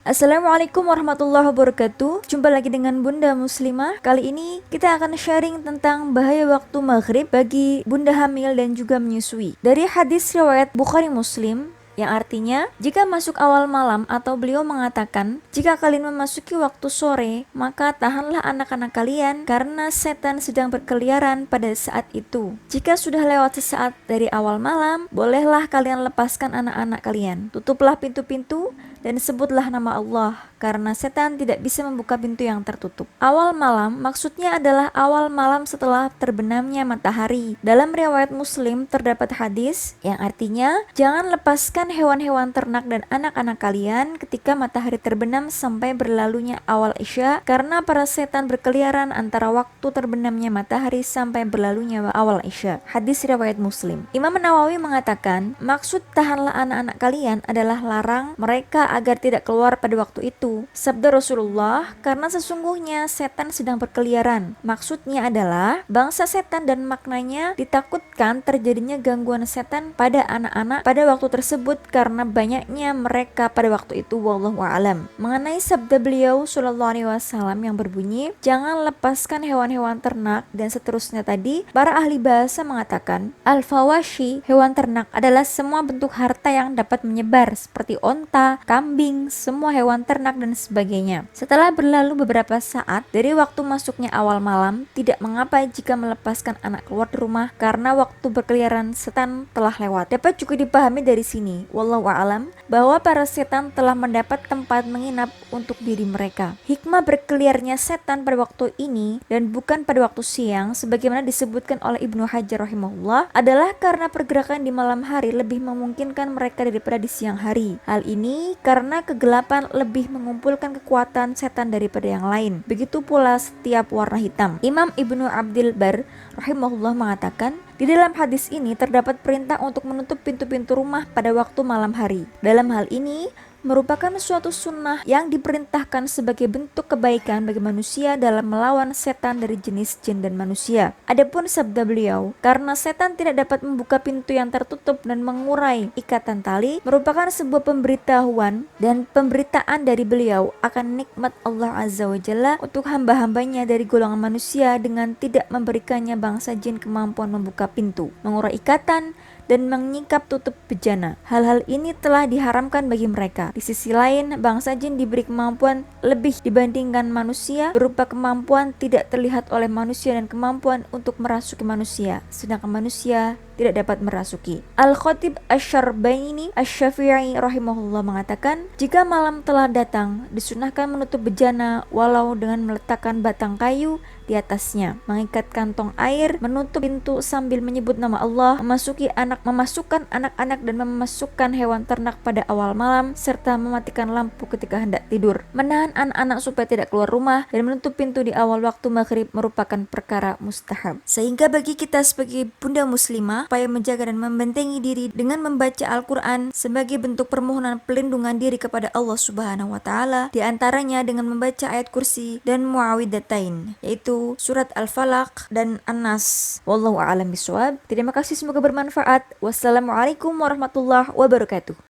Assalamualaikum warahmatullahi wabarakatuh. Jumpa lagi dengan Bunda Muslimah. Kali ini kita akan sharing tentang bahaya waktu maghrib bagi bunda hamil dan juga menyusui. Dari hadis riwayat Bukhari Muslim, yang artinya, jika masuk awal malam atau beliau mengatakan, jika kalian memasuki waktu sore, maka tahanlah anak-anak kalian karena setan sedang berkeliaran pada saat itu. Jika sudah lewat sesaat dari awal malam, bolehlah kalian lepaskan anak-anak kalian. Tutuplah pintu-pintu dan sebutlah nama Allah, karena setan tidak bisa membuka pintu yang tertutup. Awal malam maksudnya adalah awal malam setelah terbenamnya matahari. Dalam riwayat Muslim terdapat hadis yang artinya, jangan lepaskan hewan-hewan ternak dan anak-anak kalian ketika matahari terbenam sampai berlalunya awal Isya, karena para setan berkeliaran antara waktu terbenamnya matahari sampai berlalunya awal Isya. Hadis riwayat Muslim. Imam Nawawi mengatakan, maksud tahanlah anak-anak kalian adalah larang mereka agar tidak keluar pada waktu itu. Sabda Rasulullah, karena sesungguhnya setan sedang berkeliaran. Maksudnya adalah bangsa setan dan maknanya ditakutkan terjadinya gangguan setan pada anak-anak pada waktu tersebut karena banyaknya mereka pada waktu itu. Wallahu a'lam. Mengenai sabda beliau sallallahu alaihi wasallam yang berbunyi, jangan lepaskan hewan-hewan ternak dan seterusnya tadi, para ahli bahasa mengatakan, al-fawashi, hewan ternak adalah semua bentuk harta yang dapat menyebar seperti onta, kambing, semua hewan ternak dan sebagainya. Setelah berlalu beberapa saat dari waktu masuknya awal malam, tidak mengapa jika melepaskan anak keluar dari rumah karena waktu berkeliaran setan telah lewat. Dapat juga dipahami dari sini, wallahu a'lam, bahwa para setan telah mendapat tempat menginap untuk diri mereka. Hikmah berkeliarnya setan pada waktu ini dan bukan pada waktu siang sebagaimana disebutkan oleh Ibnu Hajar rahimahullah adalah karena pergerakan di malam hari lebih memungkinkan mereka daripada di siang hari. Hal ini karena kegelapan lebih mengumpulkan kekuatan setan daripada yang lain. Begitu pula setiap warna hitam. Imam Ibnu Abdil Bar rahimahullah mengatakan, di dalam hadis ini terdapat perintah untuk menutup pintu-pintu rumah pada waktu malam hari. Dalam hal ini merupakan suatu sunnah yang diperintahkan sebagai bentuk kebaikan bagi manusia dalam melawan setan dari jenis jin dan manusia. Adapun sabda beliau, karena setan tidak dapat membuka pintu yang tertutup dan mengurai ikatan tali, merupakan sebuah pemberitahuan dan pemberitaan dari beliau akan nikmat Allah Azza wa Jalla untuk hamba-hambanya dari golongan manusia dengan tidak memberikannya bangsa jin kemampuan membuka pintu, mengurai ikatan, dan menyingkap tutup bejana. Hal-hal ini telah diharamkan bagi mereka. Di sisi lain, bangsa jin diberi kemampuan lebih dibandingkan manusia berupa kemampuan tidak terlihat oleh manusia dan kemampuan untuk merasuki manusia, sedangkan manusia tidak dapat merasuki. Al-Khatib Asy-Syarbaini Asy-Syafi'i rahimahullah mengatakan, jika malam telah datang, disunahkan menutup bejana walau dengan meletakkan batang kayu di atasnya, mengikat kantong air, menutup pintu sambil menyebut nama Allah, memasukkan anak-anak dan memasukkan hewan ternak pada awal malam, serta mematikan lampu ketika hendak tidur. Menahan anak-anak supaya tidak keluar rumah dan menutup pintu di awal waktu maghrib merupakan perkara mustahab. Sehingga bagi kita sebagai bunda muslimah, upaya menjaga dan membentengi diri dengan membaca Al-Quran sebagai bentuk permohonan pelindungan diri kepada Allah Subhanahu wa Ta'ala, diantaranya dengan membaca ayat kursi dan muawwidhatain, yaitu surat Al-Falaq dan An-Nas. Wallahu a'lam bishawab. Terima kasih, semoga bermanfaat. Wassalamualaikum warahmatullahi wabarakatuh.